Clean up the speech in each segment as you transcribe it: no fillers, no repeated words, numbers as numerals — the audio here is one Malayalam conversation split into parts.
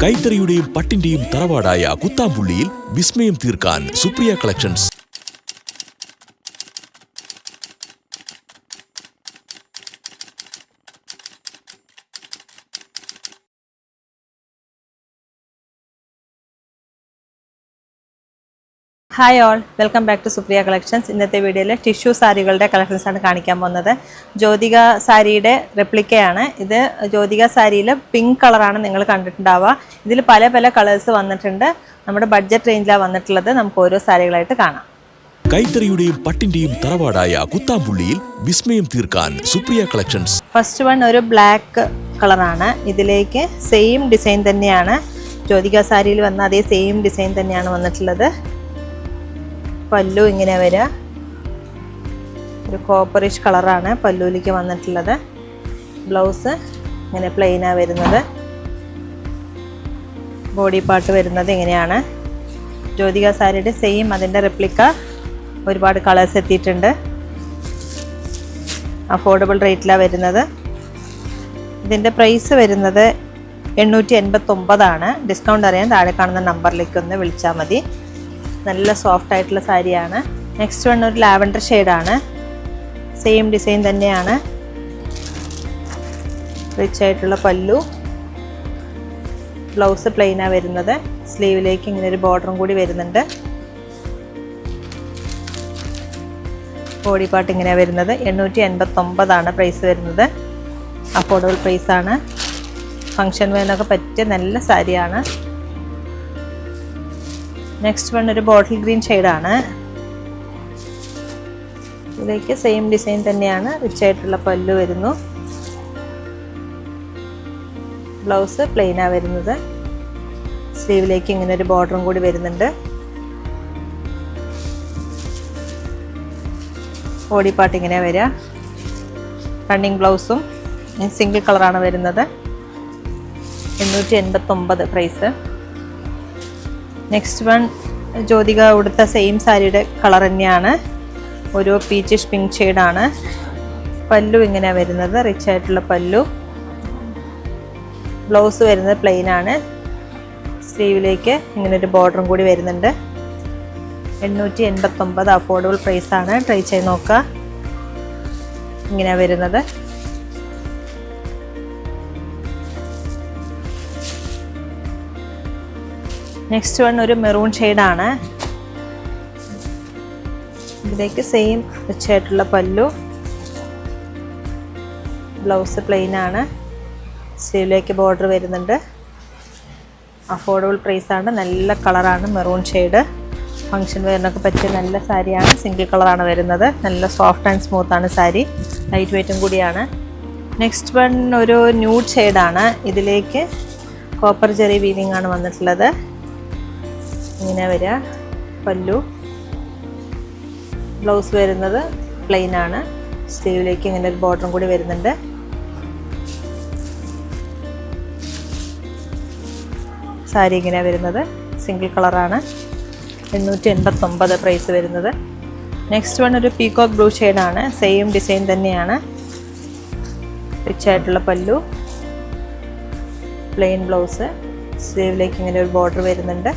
കൈത്തറിയുടെയും പട്ടിന്റെയും തറവാടായ കുത്താമ്പുള്ളിയിൽ വിസ്മയം തീർക്കാൻ Supriya collections. Hi all, welcome back to Supriya collections. ഇന്നത്തെ വീഡിയോയിൽ ടിഷ്യൂ സാരികളുടെ കളക്ഷൻസാണ് കാണിക്കാൻ പോകുന്നത്. ജ്യോതിക സാരിയുടെ റെപ്ലിക്കയാണ് ഇത്. ജ്യോതിക സാരിയിൽ പിങ്ക് കളറാണ് നിങ്ങൾ കണ്ടിട്ടുണ്ടാവുക. ഇതിൽ പല പല കളേഴ്സ് വന്നിട്ടുണ്ട്. നമ്മുടെ ബഡ്ജറ്റ് റേഞ്ചിലാണ് വന്നിട്ടുള്ളത്. നമുക്ക് ഓരോ സാരികളായിട്ട് കാണാം. കൈത്തറിയുടെയും പട്ടിന്റെയും തറവാടായ കുത്താമ്പുള്ളിയിൽ വിസ്മയം തീർക്കാൻ സുപ്രിയ കളക്ഷൻസ്. ഫസ്റ്റ് വൺ ഒരു ബ്ലാക്ക് കളറാണ്. ഇതിലേക്ക് സെയിം ഡിസൈൻ തന്നെയാണ് ജ്യോതിക സാരിയിൽ വന്ന അതേ സെയിം ഡിസൈൻ തന്നെയാണ് വന്നിട്ടുള്ളത്. പല്ലു ഇങ്ങനെ വരിക, ഒരു കോപ്പറിഷ് കളറാണ് പല്ലുവിലേക്ക് വന്നിട്ടുള്ളത്. ബ്ലൗസ് ഇങ്ങനെ പ്ലെയിനാണ് വരുന്നത്. ബോഡി പാർട്ട് വരുന്നത് ഇങ്ങനെയാണ്. ജ്യോതിക സാരിയുടെ സെയിം അതിൻ്റെ റെപ്ലിക്ക ഒരുപാട് കളേഴ്സ് എത്തിയിട്ടുണ്ട്. അഫോർഡബിൾ റേറ്റിലാണ് വരുന്നത്. ഇതിൻ്റെ പ്രൈസ് വരുന്നത് 889 ഡിസ്കൗണ്ട് അറിയാൻ താഴെ കാണുന്ന നമ്പറിലേക്ക് ഒന്ന് വിളിച്ചാൽ മതി. നല്ല സോഫ്റ്റ് ആയിട്ടുള്ള സാരിയാണ്. നെക്സ്റ്റ് വൺ ഒരു ലാവൻഡർ ഷെയ്ഡാണ്. സെയിം ഡിസൈൻ തന്നെയാണ്. റിച്ച് ആയിട്ടുള്ള പല്ലു, ബ്ലൗസ് പ്ലെയിനാണ് വരുന്നത്. സ്ലീവിലേക്ക് ഇങ്ങനെ ഒരു ബോർഡറും കൂടി വരുന്നുണ്ട്. ബോഡി പാർട്ട് ഇങ്ങനെയാണ് വരുന്നത്. 889 പ്രൈസ് വരുന്നത്. അഫോർഡബിൾ പ്രൈസാണ്. ഫങ്ഷൻ വേനൊക്കെ പറ്റിയ നല്ല സാരിയാണ്. നെക്സ്റ്റ് വൺ ഒരു ബോട്ടിൽ ഗ്രീൻ ഷെയ്ഡാണ്. ഇതിലേക്ക് സെയിം ഡിസൈൻ തന്നെയാണ്. റിച്ച് ആയിട്ടുള്ള പല്ലു വരുന്നു. ബ്ലൗസ് പ്ലെയിനാണ് വരുന്നത്. സ്ലീവിലേക്ക് ഇങ്ങനെ ഒരു ബോർഡറും കൂടി വരുന്നുണ്ട്. ബോഡി പാർട്ട് ഇങ്ങനെ വരിക. റണ്ണിങ് ബ്ലൗസും സിംഗിൾ കളറാണ് വരുന്നത്. 889 പ്രൈസ്. നെക്സ്റ്റ് വൺ ജ്യോതിക ഉടുത്ത സെയിം സാരിയുടെ കളർ തന്നെയാണ്. ഒരു പീച്ചിഷ് പിങ്ക് ഷെയ്ഡാണ്. പല്ലു ഇങ്ങനെയാണ് വരുന്നത്. റിച്ച് ആയിട്ടുള്ള പല്ലു. ബ്ലൗസ് വരുന്നത് പ്ലെയിൻ ആണ്. സ്ലീവിലേക്ക് ഇങ്ങനെ ഒരു ബോർഡറും കൂടി വരുന്നുണ്ട്. 889 അഫോർഡബിൾ പ്രൈസാണ്. ട്രൈ ചെയ്ത് നോക്കുക. ഇങ്ങനെയാണ് വരുന്നത്. നെക്സ്റ്റ് വൺ ഒരു മെറൂൺ ഷെയ്ഡാണ്. ഇതിലേക്ക് സെയിം റിച്ച് ആയിട്ടുള്ള പല്ലു. ബ്ലൗസ് പ്ലെയിൻ ആണ്. സ്ലീവിലേക്ക് ബോർഡർ വരുന്നുണ്ട്. അഫോർഡബിൾ പ്രൈസാണ്. നല്ല കളറാണ് മെറൂൺ ഷെയ്ഡ്. ഫങ്ഷൻ വെയറിനൊക്കെ പറ്റിയ നല്ല സാരിയാണ്. സിംഗിൾ കളറാണ് വരുന്നത്. നല്ല സോഫ്റ്റ് ആൻഡ് സ്മൂത്താണ് സാരി. ലൈറ്റ് വെയ്റ്റും കൂടിയാണ്. നെക്സ്റ്റ് വൺ ഒരു ന്യൂഡ് ഷെയ്ഡാണ്. ഇതിലേക്ക് കോപ്പർ ജെറി വീവിംഗ് ആണ് വന്നിട്ടുള്ളത്. ഇങ്ങനെ വരിക. പല്ലു, ബ്ലൗസ് വരുന്നത് പ്ലെയിൻ ആണ്. സ്ലീവിലേക്ക് ഇങ്ങനെ ഒരു ബോർഡറും കൂടി വരുന്നുണ്ട്. സാരി ഇങ്ങനെയാണ് വരുന്നത്. സിംഗിൾ കളറാണ്. 889 പ്രൈസ് വരുന്നത്. നെക്സ്റ്റ് വൺ ഒരു പീകോക്ക് ബ്ലൂ ഷെയ്ഡാണ്. സെയിം ഡിസൈൻ തന്നെയാണ്. റിച്ച് ആയിട്ടുള്ള പല്ലു, പ്ലെയിൻ ബ്ലൗസ്, സ്ലീവിലേക്ക് ഇങ്ങനെ ഒരു ബോർഡർ വരുന്നുണ്ട്.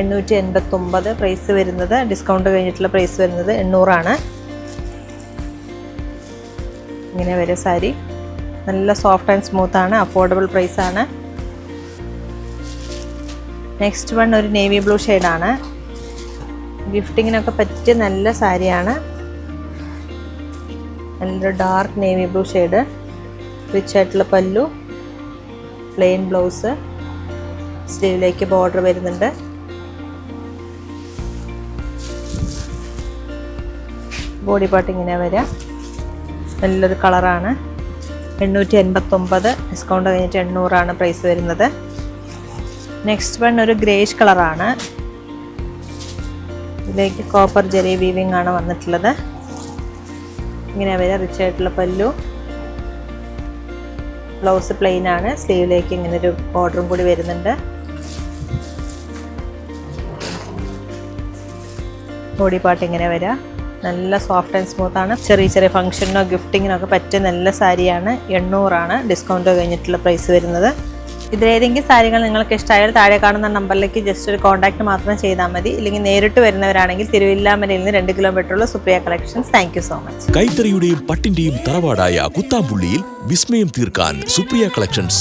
889 പ്രൈസ് വരുന്നത്. ഡിസ്കൗണ്ട് കഴിഞ്ഞിട്ടുള്ള പ്രൈസ് വരുന്നത് 800. ഇങ്ങനെ വരെ സാരി. നല്ല സോഫ്റ്റ് ആൻഡ് സ്മൂത്താണ്. അഫോർഡബിൾ പ്രൈസാണ്. നെക്സ്റ്റ് വൺ ഒരു നേവി ബ്ലൂ ഷെയ്ഡാണ്. ഗിഫ്റ്റിങ്ങിനൊക്കെ പറ്റിയ നല്ല സാരിയാണ്. നല്ലൊരു dark navy blue shade. Rich ആയിട്ടുള്ള പല്ലു, പ്ലെയിൻ ബ്ലൗസ്, സ്ലീവിലേക്ക് ബോർഡർ വരുന്നുണ്ട്. ബോഡി പാർട്ട് ഇങ്ങനെ വരിക. നല്ലൊരു കളറാണ്. 889 ഡിസ്കൗണ്ട് കഴിഞ്ഞിട്ട് 800 പ്രൈസ് വരുന്നത്. നെക്സ്റ്റ് വൺ ഒരു ഗ്രേഷ് കളറാണ്. ഇതിലേക്ക് കോപ്പർ ജെറി വീവിംഗ് ആണ് വന്നിട്ടുള്ളത്. ഇങ്ങനെ വരിക. റിച്ച് ആയിട്ടുള്ള പല്ലു, ബ്ലൗസ് പ്ലെയിൻ ആണ്. സ്ലീവിലേക്ക് ഇങ്ങനെ ഒരു ബോർഡറും കൂടി വരുന്നുണ്ട്. ബോഡി പാർട്ട് ഇങ്ങനെ വരിക. നല്ല സോഫ്റ്റ് ആൻഡ് സ്മൂത്താണ്. ചെറിയ ചെറിയ ഫംഗ്ഷനോ ഗിഫ്റ്റിങ്ങിനൊക്കെ പറ്റിയ നല്ല സാരിയാണ്. 800 ഡിസ്കൗണ്ട് കഴിഞ്ഞിട്ടുള്ള പ്രൈസ് വരുന്നത്. ഇതിലേതെങ്കിലും സാരികൾ നിങ്ങൾക്ക് ഇഷ്ടമായാൽ താഴെ കാണുന്ന നമ്പറിലേക്ക് ജസ്റ്റ് ഒരു കോൺടാക്ട് മാത്രം ചെയ്താൽ മതി. ഇല്ലെങ്കിൽ നേരിട്ട് വരുന്നവരാണെങ്കിൽ തിരുവില്ലാമലയിൽ നിന്ന് 2 കിലോമീറ്ററുള്ള Supriya collections. Thank you so much. കൈത്തറിയുടെയും പട്ടിന്റെയും തറവാടായ കുത്താമ്പുള്ളിയിൽ വിസ്മയം തീർക്കാൻ സുപ്രിയ കളക്ഷൻസ്.